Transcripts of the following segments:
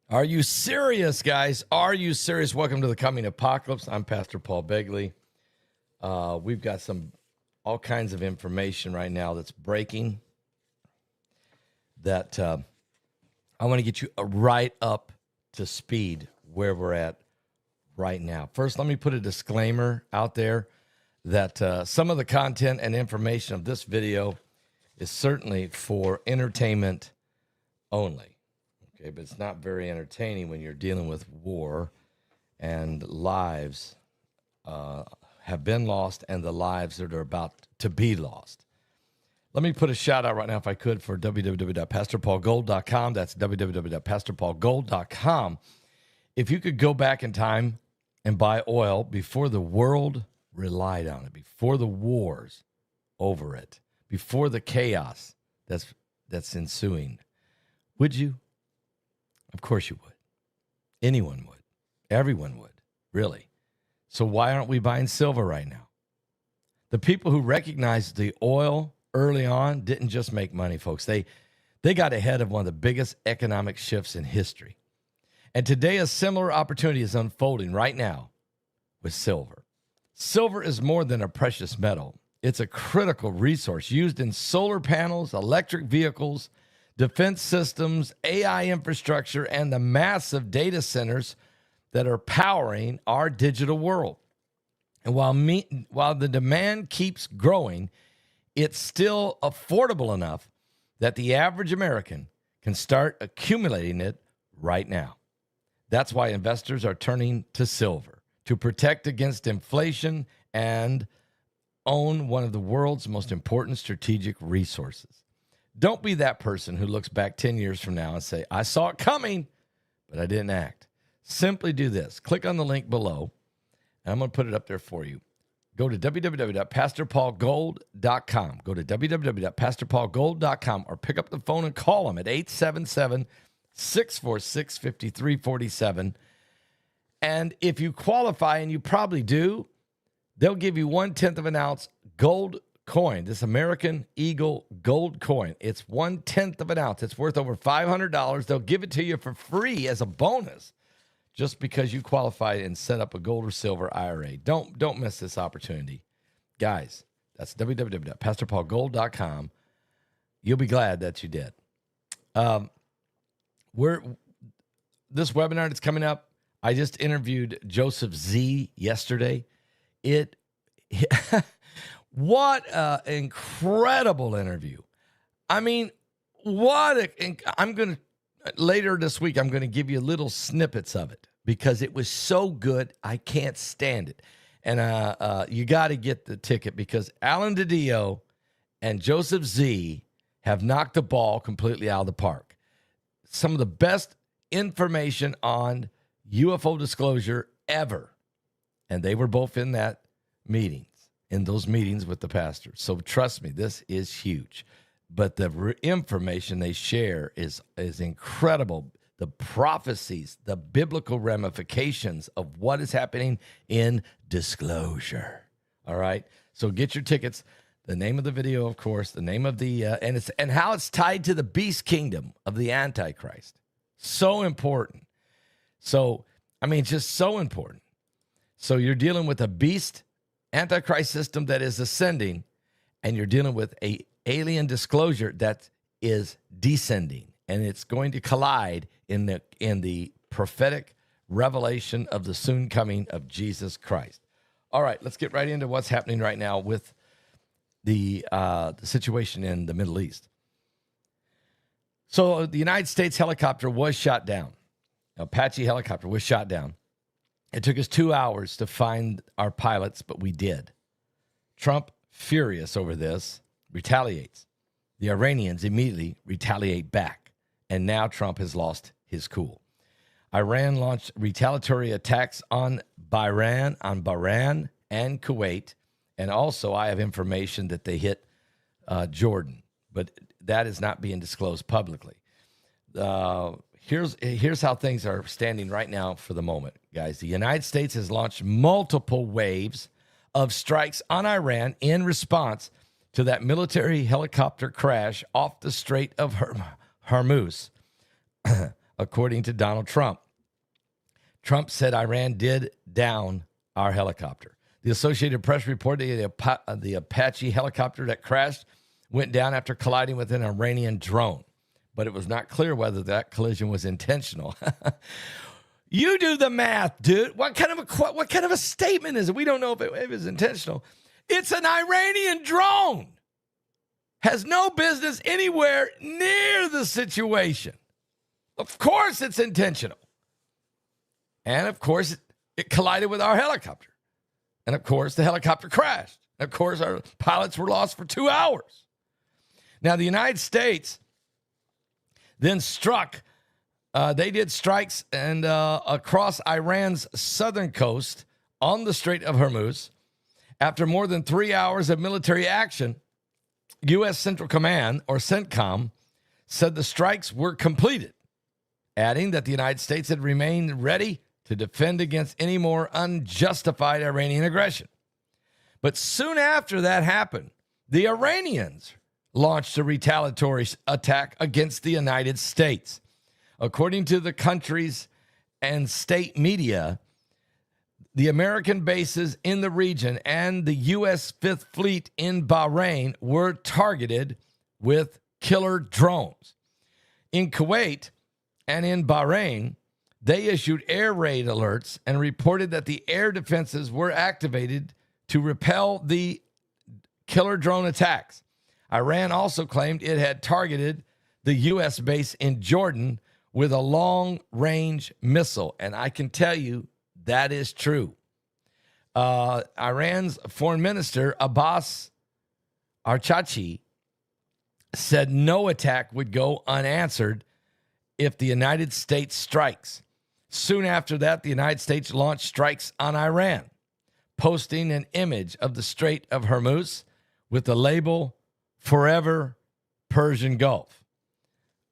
Are you serious, guys? Are you serious? Welcome to the Coming Apocalypse. I'm Pastor Paul Begley. We've got all kinds of information right now that's breaking that I want to get you right up to speed where we're at right now. First, let me put a disclaimer out there that some of the content and information of this video is certainly for entertainment only. Okay, but it's not very entertaining when you're dealing with war and lives have been lost and the lives that are about to be lost. Let me put a shout out right now, if I could, for www.pastorpaulgold.com. That's www.pastorpaulgold.com. If you could go back in time and buy oil before the world relied on it, before the wars over it, before the chaos that's ensuing, would you? Of course you would. Anyone would. Everyone would, really. So why aren't we buying silver right now? The people who recognized the oil early on didn't just make money, folks. They got ahead of one of the biggest economic shifts in history. And today a similar opportunity is unfolding right now with silver. Silver is more than a precious metal. It's a critical resource used in solar panels, electric vehicles, defense systems, AI infrastructure, and the massive data centers that are powering our digital world. And while the demand keeps growing, it's still affordable enough that the average American can start accumulating it right now. That's why investors are turning to silver to protect against inflation and own one of the world's most important strategic resources. Don't be that person who looks back 10 years from now and say, I saw it coming, but I didn't act. Simply do this. Click on the link below, and I'm going to put it up there for you. Go to www.pastorpaulgold.com. Go to www.pastorpaulgold.com or pick up the phone and call them at 877-646-5347. And if you qualify, and you probably do, they'll give you 1/10 of an ounce gold coin, this American Eagle gold coin. It's 1/10 of an ounce. It's worth over $500. They'll give it to you for free as a bonus just because you qualify and set up a gold or silver IRA. Don't miss this opportunity. Guys, that's www.pastorpaulgold.com. You'll be glad that you did. This webinar that's coming up, I just interviewed Joseph Z yesterday. What an incredible interview. I mean, later this week, I'm going to give you little snippets of it because it was so good, I can't stand it. And you got to get the ticket because Alan DiDio and Joseph Z have knocked the ball completely out of the park. Some of the best information on UFO disclosure ever. And they were both in those meetings with the pastors. So trust me, this is huge. But the information they share is incredible. The prophecies, the biblical ramifications of what is happening in disclosure. All right? So get your tickets. The name of the video, of course, the name of the, and how it's tied to the beast kingdom of the Antichrist. So important. So, I mean, just so important. So you're dealing with a beast Antichrist system that is ascending, and you're dealing with a alien disclosure that is descending, and it's going to collide in the prophetic revelation of the soon coming of Jesus Christ. All right, let's get right into what's happening right now with the situation in the Middle East. So the United States helicopter was shot down. Apache helicopter was shot down. It took us 2 hours to find our pilots, but we did. Trump, furious over this, retaliates. The Iranians immediately retaliate back, and now Trump has lost his cool. Iran launched retaliatory attacks on Bahrain and Kuwait, and also I have information that they hit Jordan, but that is not being disclosed publicly. Here's how things are standing right now for the moment, guys. The United States has launched multiple waves of strikes on Iran in response to that military helicopter crash off the Strait of Hormuz according to Donald Trump. Trump said Iran did down our helicopter. The Associated Press reported the Apache helicopter that crashed went down after colliding with an Iranian drone, but it was not clear whether that collision was intentional. You do the math, dude. What kind of a statement is it? We don't know if it was intentional. It's an Iranian drone. Has no business anywhere near the situation. Of course it's intentional. And of course it collided with our helicopter. And of course the helicopter crashed. And of course our pilots were lost for 2 hours. Now the United States then struck. They did strikes and across Iran's southern coast on the Strait of Hormuz. After more than 3 hours of military action, U.S. Central Command, or CENTCOM, said the strikes were completed, adding that the United States had remained ready to defend against any more unjustified Iranian aggression. But soon after that happened, the Iranians launched a retaliatory attack against the United States. According to the country's and state media, the American bases in the region and the U.S. Fifth Fleet in Bahrain were targeted with killer drones. In Kuwait and in Bahrain, they issued air raid alerts and reported that the air defenses were activated to repel the killer drone attacks. Iran also claimed it had targeted the U.S. base in Jordan with a long-range missile, and I can tell you that is true. Iran's foreign minister, Abbas Archachi, said no attack would go unanswered if the United States strikes. Soon after that, the United States launched strikes on Iran, posting an image of the Strait of Hormuz with the label Forever Persian Gulf.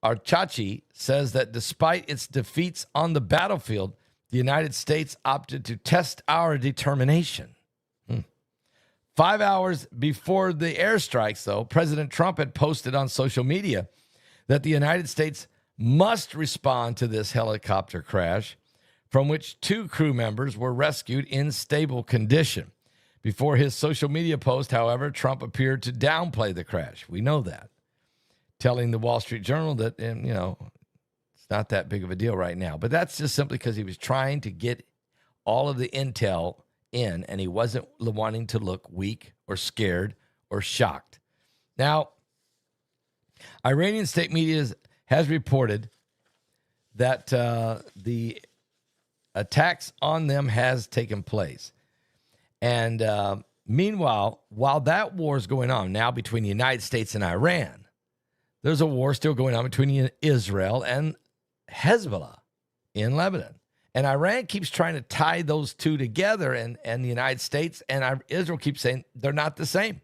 Archachi says that despite its defeats on the battlefield, the United States opted to test our determination. 5 hours before the airstrikes, though, President Trump had posted on social media that the United States must respond to this helicopter crash, from which 2 crew members were rescued in stable condition. Before his social media post, however, Trump appeared to downplay the crash. We know that, telling the Wall Street Journal that, it's not that big of a deal right now. But that's just simply because he was trying to get all of the intel in, and he wasn't wanting to look weak or scared or shocked. Now, Iranian state media has reported that the attacks on them has taken place. And meanwhile, while that war is going on now between the United States and Iran, there's a war still going on between Israel and Hezbollah in Lebanon. And Iran keeps trying to tie those two together, and the United States and Israel keep saying they're not the same.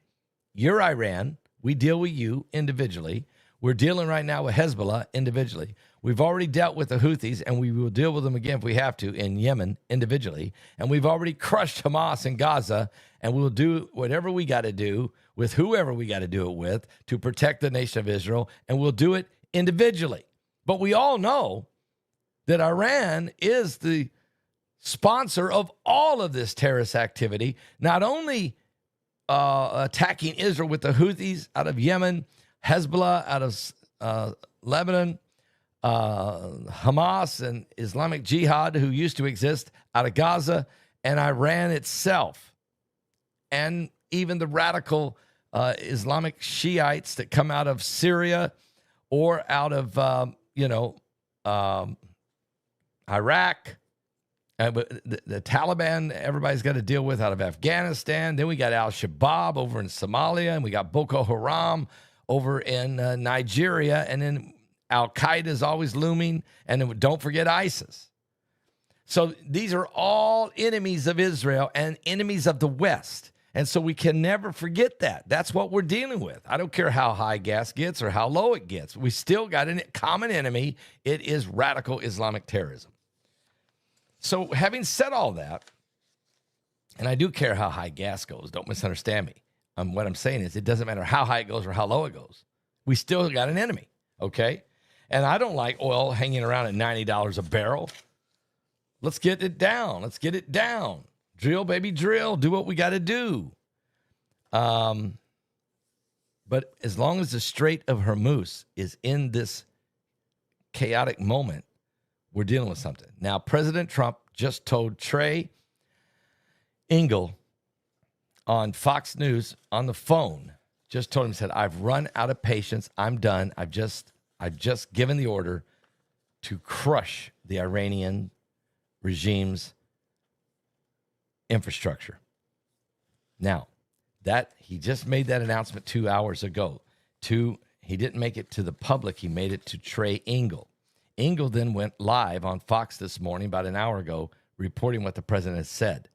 You're Iran. We deal with you individually. We're dealing right now with Hezbollah individually. We've already dealt with the Houthis, and we will deal with them again if we have to in Yemen individually. And we've already crushed Hamas in Gaza, and we'll do whatever we got to do with whoever we got to do it with to protect the nation of Israel, and we'll do it individually. But we all know that Iran is the sponsor of all of this terrorist activity, not only attacking Israel with the Houthis out of Yemen, Hezbollah out of Lebanon, Hamas and Islamic Jihad, who used to exist out of Gaza, and Iran itself, and even the radical Islamic Shiites that come out of Syria or out of, Iraq, the Taliban, everybody's got to deal with out of Afghanistan. Then we got Al-Shabaab over in Somalia, and we got Boko Haram over in Nigeria, and then Al-Qaeda is always looming, and then don't forget ISIS. So these are all enemies of Israel and enemies of the West, and so we can never forget that. That's what we're dealing with. I don't care how high gas gets or how low it gets. We still got a common enemy. It is radical Islamic terrorism. So having said all that, and I do care how high gas goes, don't misunderstand me. What I'm saying is it doesn't matter how high it goes or how low it goes. We still got an enemy, okay? And I don't like oil hanging around at $90 a barrel. Let's get it down. Let's get it down. Drill, baby, drill. Do what we got to do. But as long as the Strait of Hormuz is in this chaotic moment, we're dealing with something. Now, President Trump just told Trey Engel on Fox News on the phone, just told him, said, I've run out of patience. I'm done. I've just given the order to crush the Iranian regime's infrastructure. Now, that he just made that announcement 2 hours ago. He didn't make it to the public. He made it to Trey Engel. Engel then went live on Fox this morning, about an hour ago, reporting what the president has said.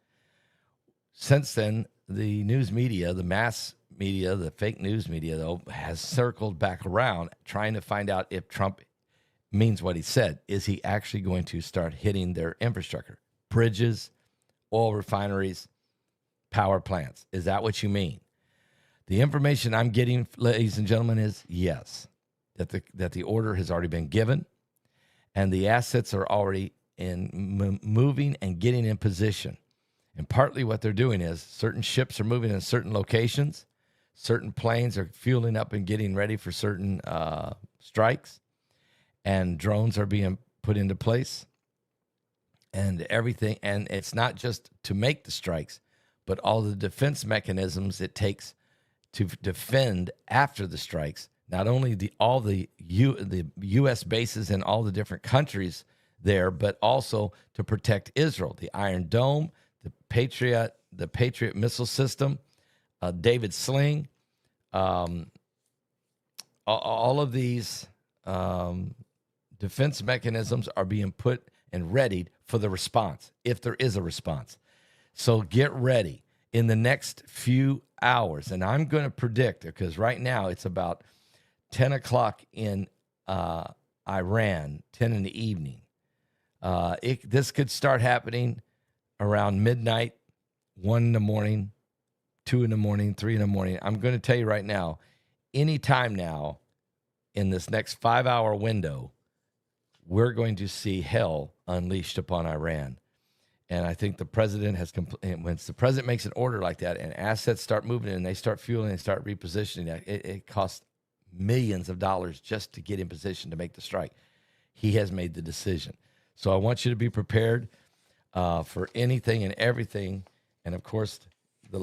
Since then, the news media, the mass media, the fake news media, though, has circled back around trying to find out if Trump means what he said. Is he actually going to start hitting their infrastructure? Bridges, oil refineries, power plants. Is that what you mean? The information I'm getting, ladies and gentlemen, is yes, that the order has already been given, and the assets are already moving and getting in position. And partly what they're doing is certain ships are moving in certain locations, certain planes are fueling up and getting ready for certain strikes, and drones are being put into place, and everything. And it's not just to make the strikes, but all the defense mechanisms it takes to defend after the strikes. Not only all the U.S. bases in all the different countries there, but also to protect Israel. The Iron Dome, the Patriot missile system, David Sling, all of these defense mechanisms are being put and readied for the response, if there is a response. So get ready in the next few hours. And I'm going to predict, because right now it's about 10 o'clock in Iran, 10 in the evening. This could start happening around midnight, 1 in the morning, 2 in the morning, 3 in the morning. I'm going to tell you right now, any time now in this next 5-hour window, we're going to see hell unleashed upon Iran. And I think the president has, once the president makes an order like that and assets start moving and they start fueling and start repositioning, it costs millions of dollars just to get in position to make the strike. He has made the decision. So I want you to be prepared for anything and everything. And of course, the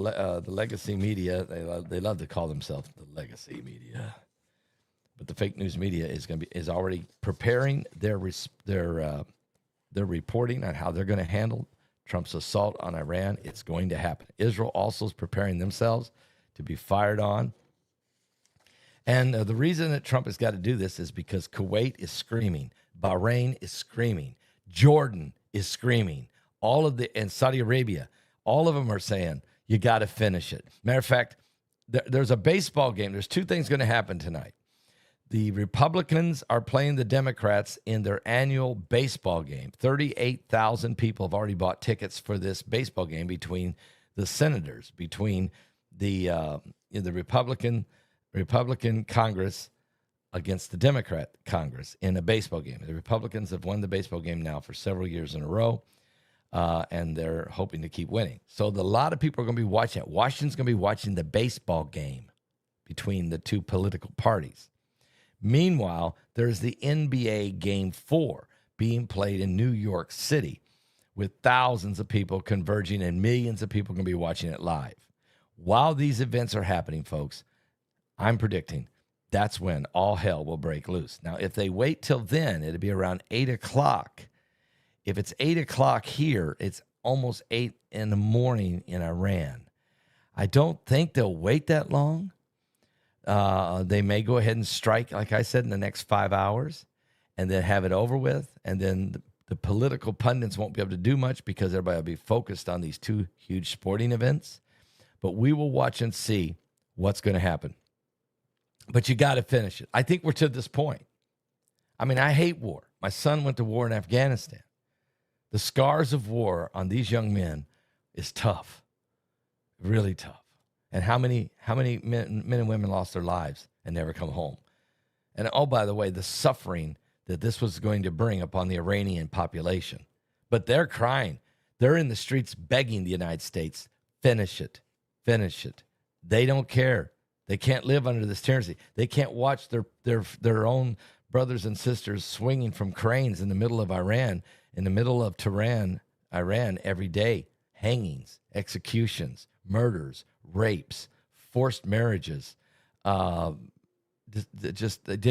legacy media, they love to call themselves the legacy media. But the fake news media is already preparing their reporting on how they're going to handle Trump's assault on Iran. It's going to happen. Israel also is preparing themselves to be fired on. And the reason that Trump has got to do this is because Kuwait is screaming, Bahrain is screaming, Jordan is screaming, and Saudi Arabia, all of them are saying, you got to finish it. Matter of fact, there's a baseball game. There's two things going to happen tonight. The Republicans are playing the Democrats in their annual baseball game. 38,000 people have already bought tickets for this baseball game between the senators, between the Republican Congress against the Democrat Congress in a baseball game. The Republicans have won the baseball game now for several years in a row, and they're hoping to keep winning. So a lot of people are going to be watching it. Washington's going to be watching the baseball game between the two political parties. Meanwhile, there's the NBA Game 4 being played in New York City with thousands of people converging and millions of people going to be watching it live. While these events are happening, folks, I'm predicting that's when all hell will break loose. Now, if they wait till then, it'll be around 8 o'clock. If it's 8 o'clock here, it's almost 8 in the morning in Iran. I don't think they'll wait that long. They may go ahead and strike, like I said, in the next 5 hours and then have it over with. And then the political pundits won't be able to do much because everybody will be focused on these two huge sporting events. But we will watch and see what's going to happen. But you got to finish it. I think we're to this point. I mean, I hate war. My son went to war in Afghanistan. The scars of war on these young men is tough, really tough. And how many men and women lost their lives and never come home? And oh, by the way, the suffering that this was going to bring upon the Iranian population. But they're crying. They're in the streets begging the United States, finish it, finish it. They don't care. They can't live under this tyranny. They can't watch their own brothers and sisters swinging from cranes in the middle of Iran, in the middle of Tehran, Iran, every day. Hangings, executions, murders, rapes, forced marriages. They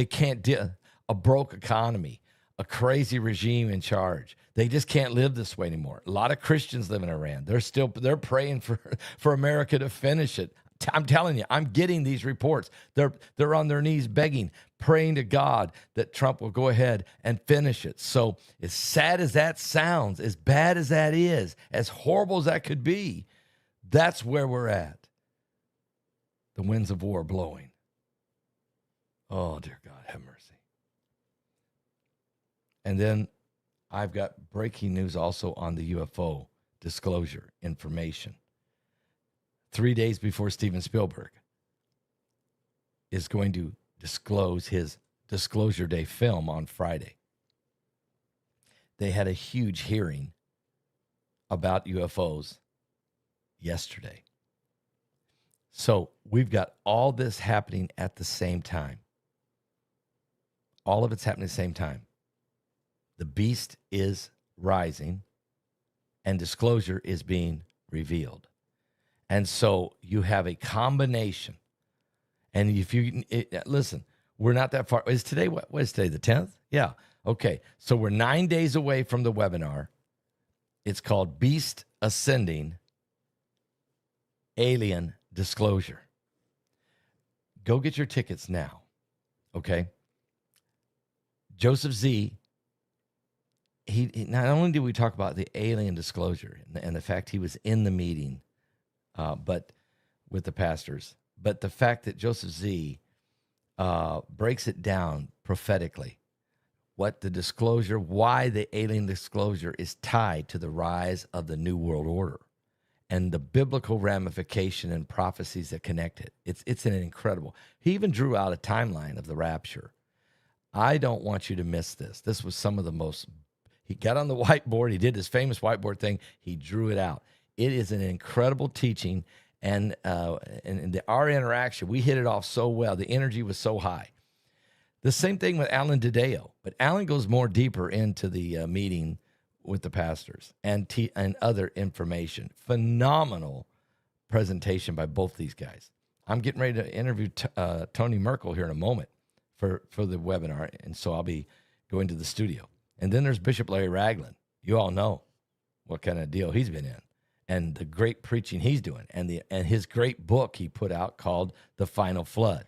can't deal. A broke economy, a crazy regime in charge. They just can't live this way anymore. A lot of Christians live in Iran. They're praying for America to finish it. I'm telling you, I'm getting these reports. They're on their knees begging, praying to God that Trump will go ahead and finish it. So as sad as that sounds, as bad as that is, as horrible as that could be, that's where we're at. The winds of war blowing. Oh, dear God, have mercy. And then I've got breaking news also on the UFO disclosure information. 3 days before Steven Spielberg is going to disclose his Disclosure Day film on Friday. They had a huge hearing about UFOs yesterday. So we've got all this happening at the same time. All of it's happening at the same time. The beast is rising and disclosure is being revealed. And so you have a combination. And if you listen, we're not that far. Is today what is today, the 10th? Yeah. Okay. So we're 9 days away from the webinar. It's called Beast Ascending Alien Disclosure. Go get your tickets now. Okay. Joseph Z. He not only did we talk about the alien disclosure and the fact he was in the meeting, but with the pastors, but the fact that Joseph Z breaks it down prophetically, what the disclosure, why the alien disclosure is tied to the rise of the New World Order and the biblical ramification and prophecies that connect it. It's an incredible. He even drew out a timeline of the rapture. I don't want you to miss this. This was some of the most. He got on the whiteboard. He did his famous whiteboard thing. He drew it out. It is an incredible teaching, and our interaction, we hit it off so well. The energy was so high. The same thing with Alan Diddeo, but Alan goes more deeper into the meeting with the pastors and other information. Phenomenal presentation by both these guys. I'm getting ready to interview Tony Merkel here in a moment for the webinar, and so I'll be going to the studio. And then there's Bishop Larry Ragland. You all know what kind of deal he's been in and the great preaching he's doing and his great book he put out called The Final Flood.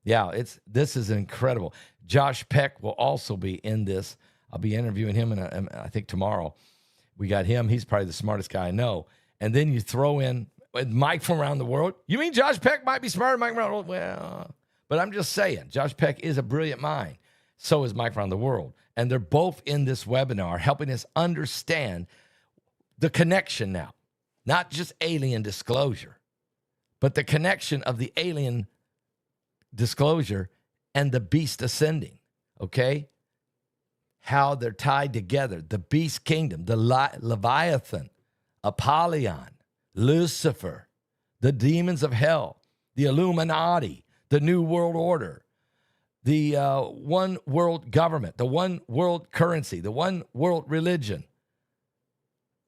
Yeah, this is incredible. Josh Peck will also be in this. I'll be interviewing him, I think tomorrow. We got him. He's probably the smartest guy I know. And then you throw in Mike from around the world. You mean Josh Peck might be smarter than Mike from around the world? Well, but I'm just saying, Josh Peck is a brilliant mind. So is Mike from around the world. And they're both in this webinar helping us understand the connection now. Not just alien disclosure, but the connection of the alien disclosure and the beast ascending, okay? How they're tied together. The beast kingdom, the Leviathan, Apollyon, Lucifer, the demons of hell, the Illuminati, the New World Order, the one world government, the one world currency, the one world religion,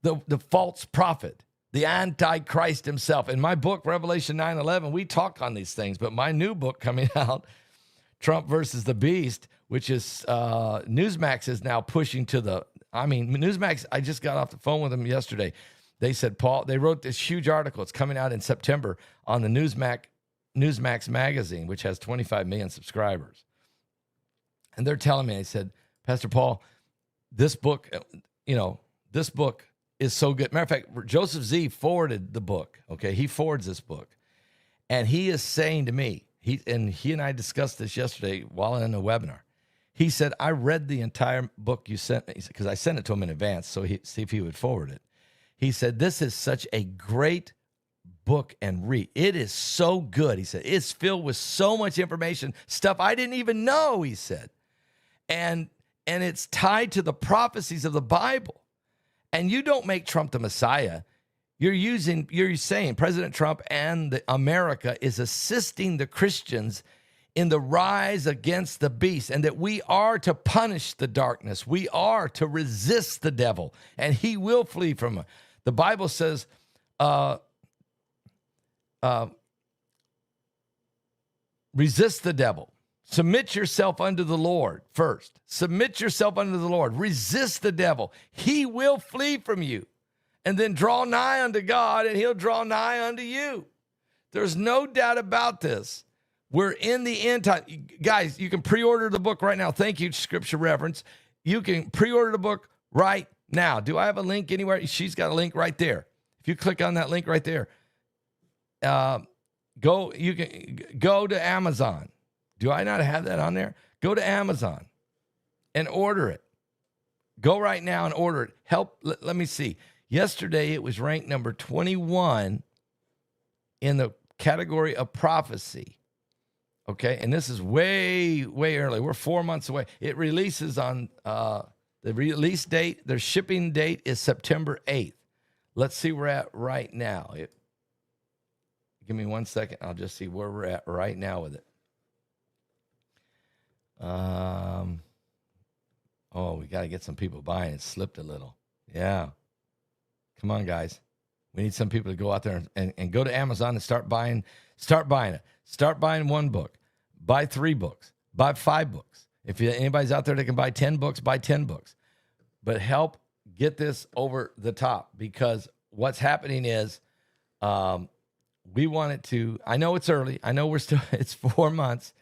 the false prophet, the Antichrist himself. In my book, Revelation 9:11, we talk on these things, but my new book coming out, Trump versus the Beast, which is Newsmax is now pushing to Newsmax, I just got off the phone with them yesterday. They said, Paul, they wrote this huge article. It's coming out in September on the Newsmax magazine, which has 25 million subscribers. And they're telling me, they said, Pastor Paul, this book is so good. Matter of fact, Joseph Z forwarded the book. Okay, he forwards this book. And he is saying to me, he and I discussed this yesterday while in a webinar. He said, I read the entire book you sent me, because I sent it to him in advance, so see if he would forward it. He said, this is such a great book and read. It is so good. He said, it's filled with so much information, stuff I didn't even know, he said. And and it's tied to the prophecies of the Bible. And you don't make Trump the Messiah. You're saying President Trump and America is assisting the Christians in the rise against the beast, and that we are to punish the darkness. We are to resist the devil, and he will flee from us. The Bible says, resist the devil. Submit yourself unto the Lord first. Submit yourself unto the Lord. Resist the devil. He will flee from you. And then draw nigh unto God, and he'll draw nigh unto you. There's no doubt about this. We're in the end time. Guys, you can pre-order the book right now. Thank you, Scripture Reference. You can pre-order the book right now. Do I have a link anywhere? She's got a link right there. If you click on that link right there, you can go to Amazon. Do I not have that on there? Go to Amazon and order it. Go right now and order it. Let me see. Yesterday, it was ranked number 21 in the category of prophecy. Okay, and this is way, way early. We're 4 months away. It releases on the release date. Their shipping date is September 8th. Let's see where we're at right now. Give me 1 second. I'll just see where we're at right now with it. We got to get some people buying. It slipped a little. Yeah. Come on, guys. We need some people to go out there and go to Amazon and start buying it. Start buying one book. Buy 3 books. Buy 5 books. If anybody's out there that can buy 10 books, buy 10 books. But help get this over the top, because what's happening is we want it to, I know it's early. I know it's 4 months,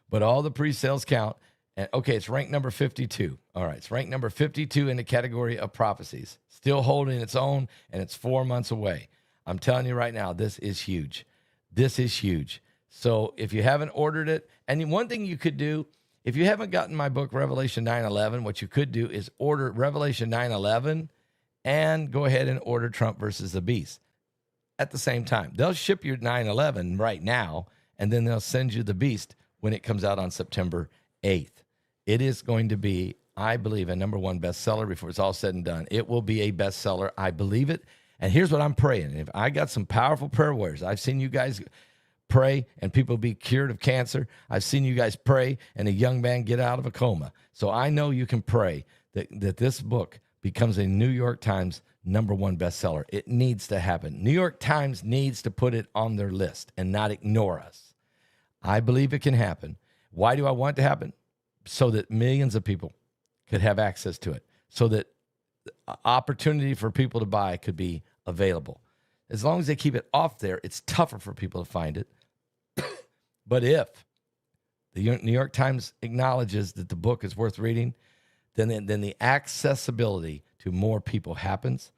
but all the pre-sales count. And okay, it's ranked number 52. All right, it's ranked number 52 in the category of prophecies. Still holding its own, and it's 4 months away. I'm telling you right now, this is huge. This is huge. So if you haven't ordered it, and one thing you could do, if you haven't gotten my book, Revelation 9:11, what you could do is order Revelation 9:11 and go ahead and order Trump versus the Beast at the same time. They'll ship you 9:11 right now, and then they'll send you the Beast when it comes out on September 8th. It is going to be, I believe, a #1 bestseller before it's all said and done. It will be a bestseller. I believe it. And here's what I'm praying. If I got some powerful prayer warriors, I've seen you guys pray and people be cured of cancer. I've seen you guys pray and a young man get out of a coma. So I know you can pray that this book becomes a New York Times #1 bestseller. It needs to happen. New York Times needs to put it on their list and not ignore us. I believe it can happen. Why do I want it to happen? So that millions of people could have access to it, so that opportunity for people to buy could be available. As long as they keep it off there, it's tougher for people to find it. But if the New York Times acknowledges that the book is worth reading, then the accessibility to more people happens.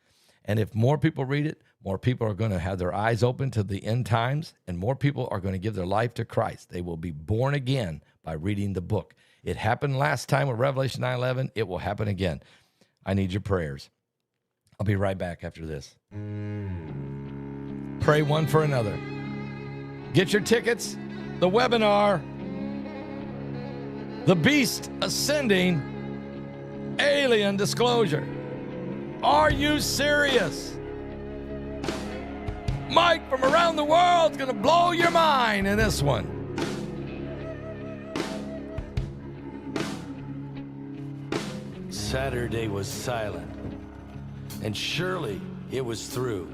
And if more people read it, more people are going to have their eyes open to the end times, and more people are going to give their life to Christ. They will be born again by reading the book. It happened last time with Revelation 9:11. It will happen again. I need your prayers. I'll be right back after this. Pray one for another. Get your tickets. The webinar. The Beast Ascending. Alien Disclosure. Are you serious? Mike from around the world is going to blow your mind in this one. Saturday was silent, and surely it was through.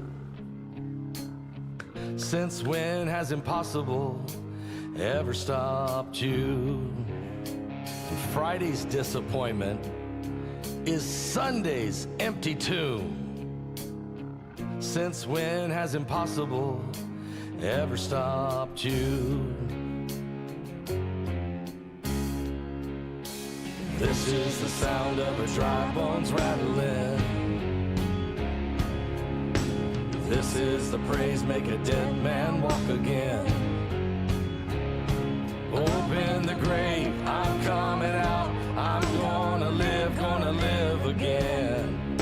Since when has impossible ever stopped you? And Friday's disappointment is Sunday's empty tomb. Since when has impossible ever stopped you? This is the sound of a dry bones rattling. This is the praise make a dead man walk again. Open the grave, I'm coming out. I'm gonna live again.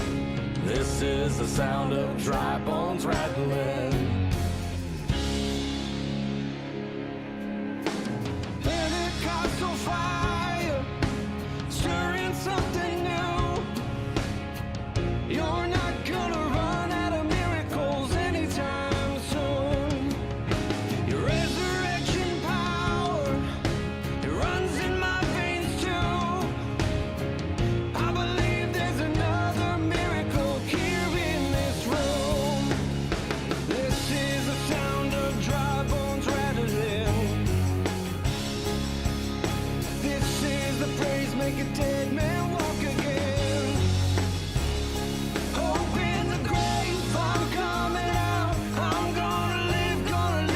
This is the sound of dry bones rattling. Pentecostal fire, stirring something new. You're not gonna run out of miracles anytime soon. Your resurrection power, it runs in my veins too. I believe there's another miracle here in this room. This is the sound of dry bones rattling. This is the praise make a dead man walk again. Open the grave, I'm coming out. I'm gonna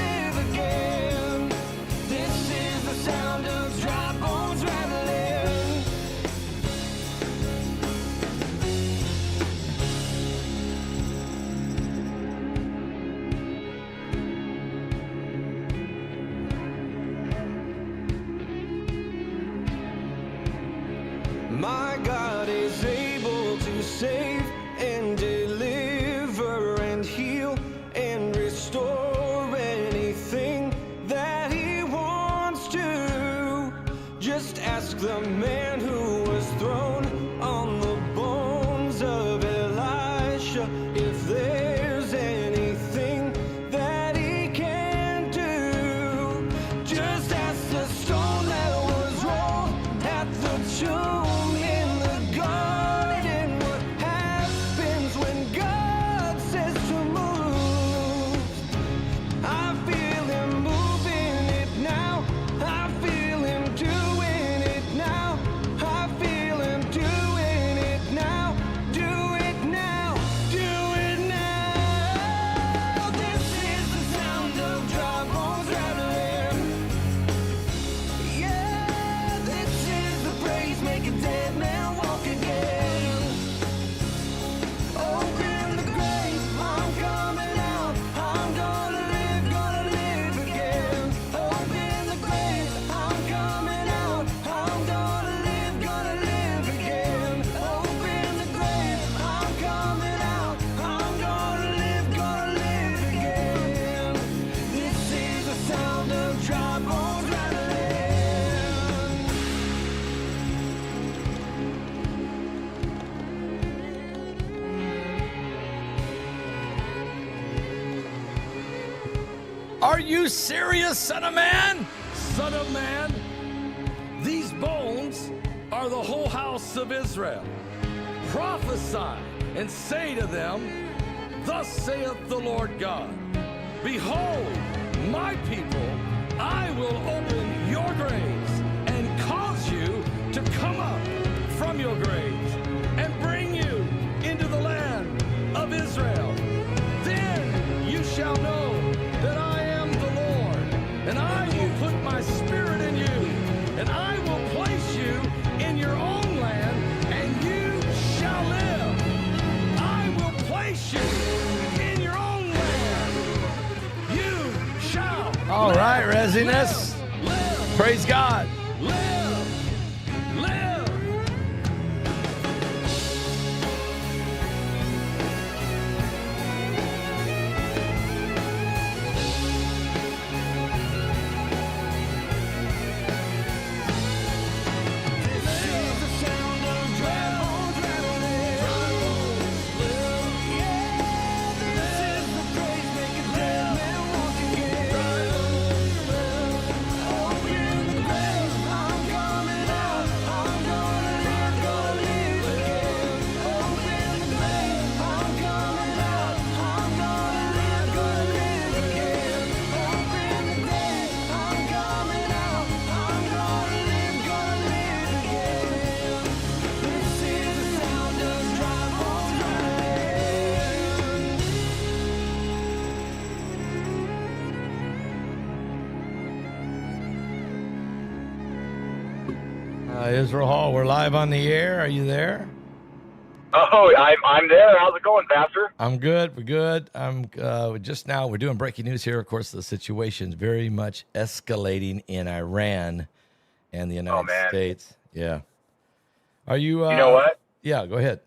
live again. This is the sound of dry bones rattling. My God is able to save and deliver and heal and restore anything that He wants to. Just ask the man who was thrown on the bones of Elisha if there's anything that he can do. Just ask the stone that was rolled at the tomb in the garden what happens when God says to move. I feel Him moving it now. I feel Him doing it now. I feel Him doing it now. Do it now. Do it now. This is the sound of dry bones rattling. Yeah, this is the praise make a dead man walk again. Open the grave, I'm coming out. I'm gonna live again. Open the grave, I'm coming out. I'm gonna live again. Open the grave, I'm coming out. I'm gonna live again. This is the sound of dry bones rattling. Are you serious, son of man? Son of man, these bones are the whole house of Israel. Prophesy and say to them, thus saith the Lord God, behold, my people, I will open your graves and cause you to come up from your graves and bring you into the land of Israel. Then you shall know that I am the Lord, and I will put my spirit in you, and I will place you in your own land, and you shall live. I will place you in your own land. You shall All right, Resiness. live, Praise God. live, live. This is the sound of dry bones rattling. Yeah, this is the praise make a dead man walk again. Open the grave, I'm coming out. I'm gonna live again. Open the grave, I'm coming out. I'm gonna live again. Open the grave, I'm coming out. I'm gonna live again. This is the sound of dry bones Israel Hall, we're live on the air. Are you there? Oh, I'm there. How's it going, Pastor? I'm good. We're good. We're doing breaking news here. Of course, the situation's very much escalating in Iran and the United States. Yeah. Are you? You know what? Yeah. Go ahead.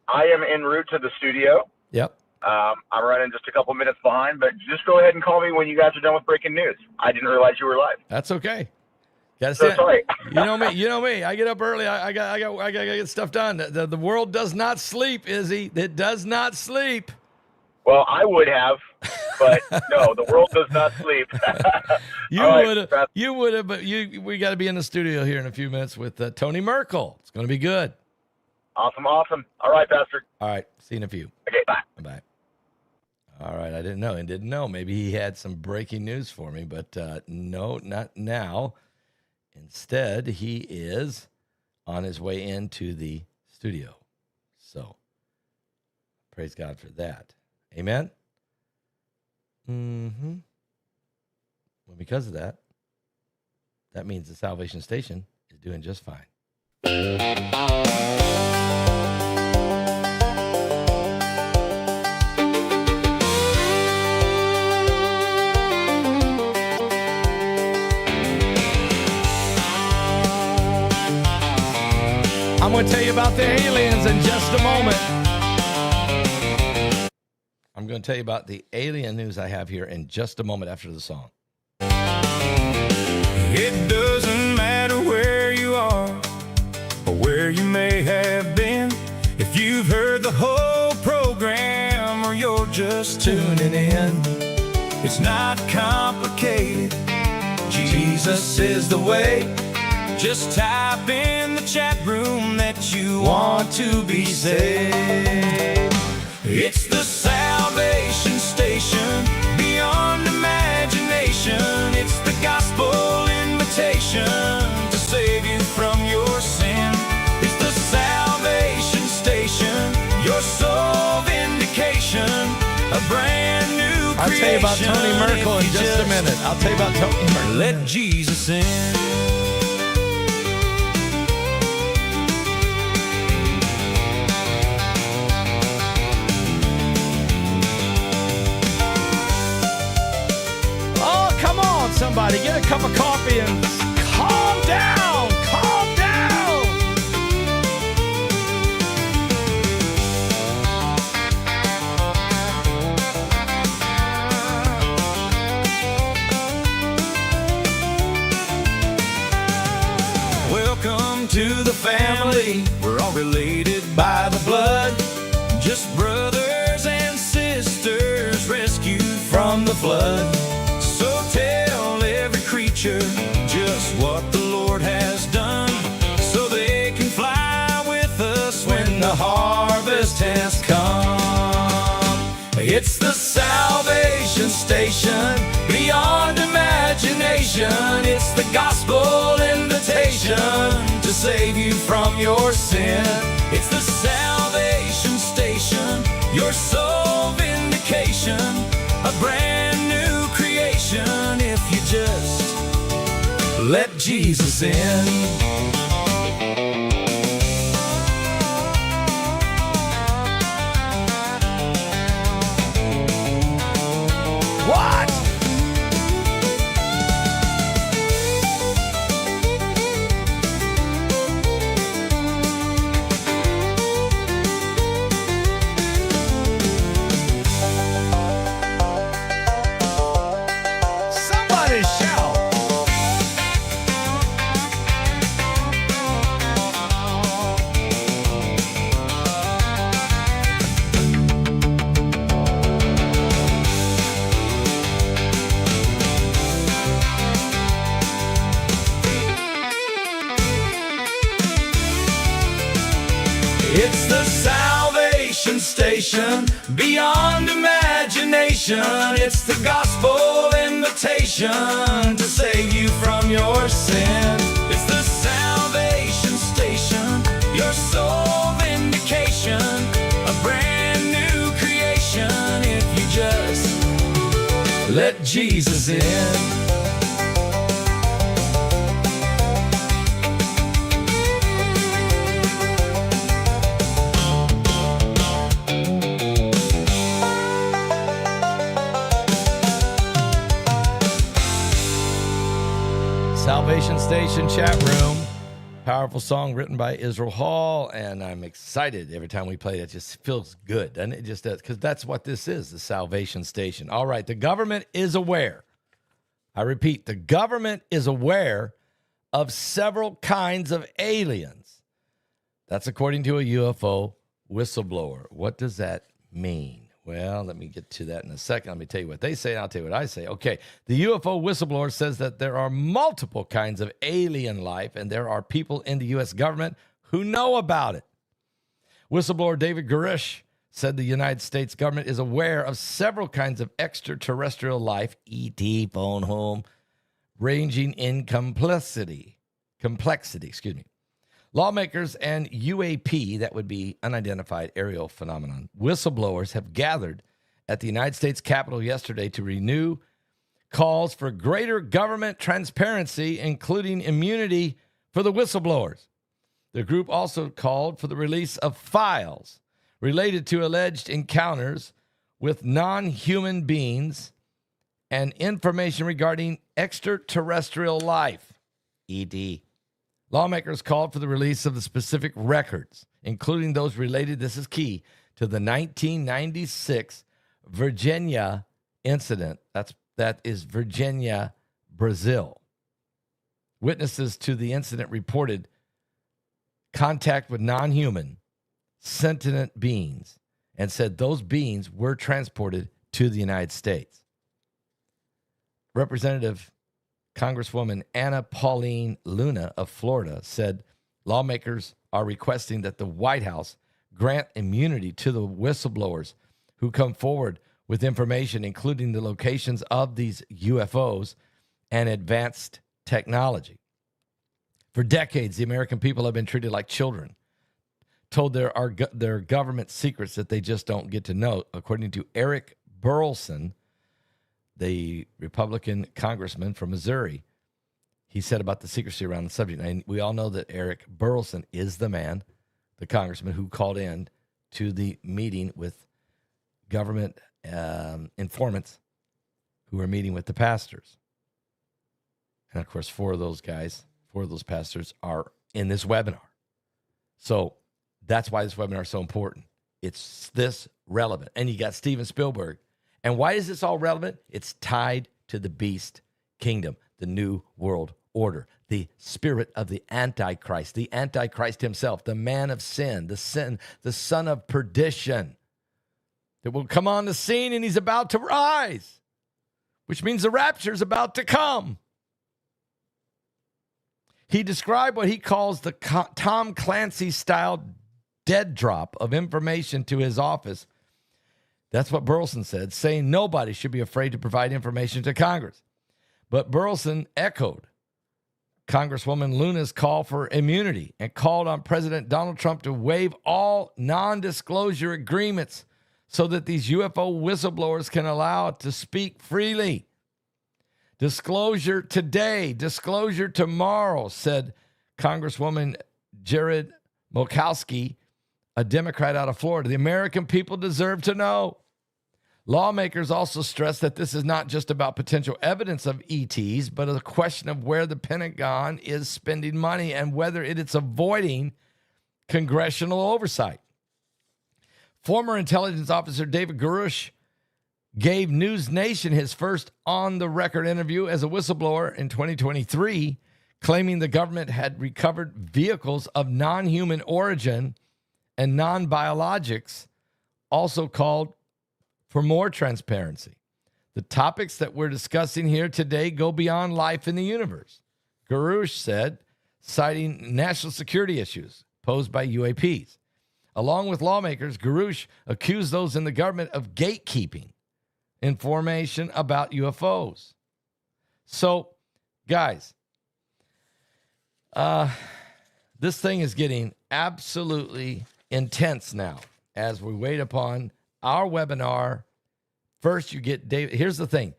I am en route to the studio. Yep. I'm running just a couple minutes behind, but just go ahead and call me when you guys are done with breaking news. I didn't realize you were live. That's okay. Gotta So stand. sorry. You know me. You know me. I get up early. I got to get stuff done. The world does not sleep, Izzy. It does not sleep. Well, I would have, but no, the world does not sleep. You All right, would have. Beth. You would have. But we got to be in the studio here in a few minutes with Tony Merkel. It's going to be good. Awesome. All right, Pastor. All right. See you in a few. Okay, bye. Bye. All right. I didn't know. Maybe he had some breaking news for me, but no, not now. Instead, he is on his way into the studio. So, praise God for that. Amen? Mm-hmm. Well, because of that, that means the Salvation Station is doing just fine. I'm going to tell you about the aliens in just a moment. I'm going to tell you about the alien news I have here in just a moment after the song. It doesn't matter where you are or where you may have been. If you've heard the whole program or you're just tuning in, it's not complicated. Jesus is the way. Just type in the chat room that you want to be saved. It's the Salvation Station, beyond imagination. It's the gospel invitation to save you from your sin. It's the Salvation Station, your soul vindication, a brand new creation. I'll tell you about Tony Merkel in just a minute. I'll tell you about Tony Merkel. Let Jesus in. Somebody get a cup of coffee and calm down. Calm down. Welcome to the family. We're all related by the blood. Just brothers and sisters rescued from the flood. So tell every creature just what the Lord has done, so they can fly with us when the harvest has come. It's the Salvation Station, beyond imagination. It's the gospel invitation to save you from your sin. It's the Salvation Station, your soul vindication, a brand new creation if you just let Jesus in. What? Somebody shout. It's the Salvation Station, beyond imagination. It's the gospel invitation to save you from your sin. It's the Salvation Station, your soul vindication, a brand new creation if you just let Jesus in. Salvation Station chat room. Powerful song written by Israel Hall, and I'm excited every time we play it. It just feels good, doesn't it? Just does, because that's what this is, the Salvation Station. All right, the government is aware. I repeat, the government is aware of several kinds of aliens. That's according to a UFO whistleblower. What does that mean? Well, let me get to that in a second. Let me tell you what they say, and I'll tell you what I say. Okay, the UFO whistleblower says that there are multiple kinds of alien life, and there are people in the U.S. government who know about it. Whistleblower David Garish said the United States government is aware of several kinds of extraterrestrial life, ET, phone home, ranging in complexity. Lawmakers and UAP, that would be unidentified aerial phenomenon, whistleblowers have gathered at the United States Capitol yesterday to renew calls for greater government transparency, including immunity for the whistleblowers. The group also called for the release of files related to alleged encounters with non-human beings and information regarding extraterrestrial life, ED. Lawmakers called for the release of the specific records, including those related, this is key, to the 1996 Virginia incident. That is Virginia, Brazil. Witnesses to the incident reported contact with non-human, sentient beings and said those beings were transported to the United States. Representative Congresswoman Anna Pauline Luna of Florida said lawmakers are requesting that the White House grant immunity to the whistleblowers who come forward with information, including the locations of these UFOs and advanced technology. For decades, the American people have been treated like children, told there are government secrets that they just don't get to know, according to Eric Burleson, the Republican congressman from Missouri. He said about the secrecy around the subject. And we all know that Eric Burleson is the man, the congressman, who called in to the meeting with government informants who were meeting with the pastors. And, of course, four of those pastors are in this webinar. So that's why this webinar is so important. It's this relevant. And you got Steven Spielberg. And why is this all relevant? It's tied to the beast kingdom, the new world order, the spirit of the Antichrist himself, the man of sin, the son of perdition that will come on the scene, and he's about to rise, which means the rapture is about to come. He described what he calls the Tom Clancy-style dead drop of information to his office. That's what Burleson said, saying nobody should be afraid to provide information to Congress. But Burleson echoed Congresswoman Luna's call for immunity and called on President Donald Trump to waive all non-disclosure agreements so that these UFO whistleblowers can allow it to speak freely. Disclosure today, disclosure tomorrow, said Congresswoman Jared Mokowski, a Democrat out of Florida. The American people deserve to know. Lawmakers also stressed that this is not just about potential evidence of ETs, but a question of where the Pentagon is spending money and whether it's avoiding congressional oversight. Former intelligence officer David Garish gave News Nation his first on-the-record interview as a whistleblower in 2023, claiming the government had recovered vehicles of non-human origin and non-biologics, also called for more transparency. The topics that we're discussing here today go beyond life in the universe, Garish said, citing national security issues posed by UAPs. Along with lawmakers, Garish accused those in the government of gatekeeping information about UFOs. So, guys, this thing is getting absolutely intense now as we wait upon our webinar. First, you get David. Here's the thing: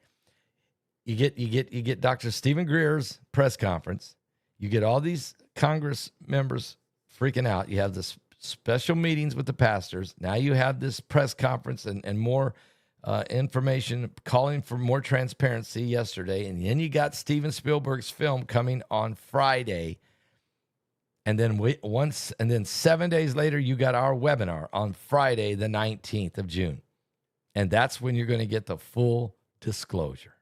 you get Dr. Stephen Greer's press conference. You get all these Congress members freaking out. You have this special meetings with the pastors. Now you have this press conference and more information, calling for more transparency yesterday. And then you got Steven Spielberg's film coming on Friday. And then 7 days later, you got our webinar on Friday, the 19th of June. And that's when you're going to get the full disclosure.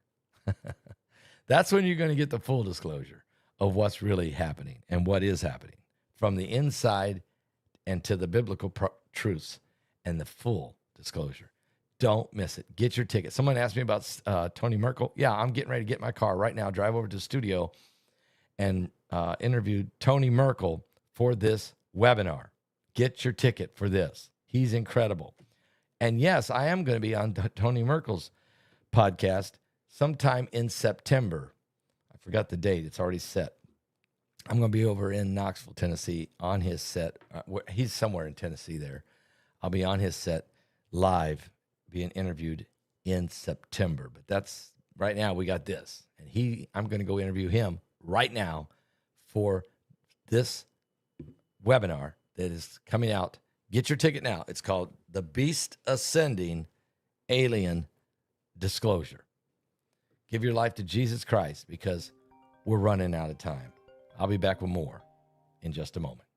That's when you're going to get the full disclosure of what's really happening and what is happening from the inside and to the biblical truths and the full disclosure. Don't miss it. Get your ticket. Someone asked me about Tony Merkel. Yeah, I'm getting ready to get my car right now, drive over to the studio and interview Tony Merkel for this webinar. Get your ticket for this. He's incredible. And yes, I am going to be on Tony Merkel's podcast sometime in September. I forgot the date. It's already set. I'm going to be over in Knoxville, Tennessee on his set. He's somewhere in Tennessee there. I'll be on his set live being interviewed in September. But that's right now we got this. And I'm going to go interview him right now for this webinar that is coming out. Get your ticket now. It's called The Beast Ascending Alien Disclosure. Give your life to Jesus Christ because we're running out of time. I'll be back with more in just a moment.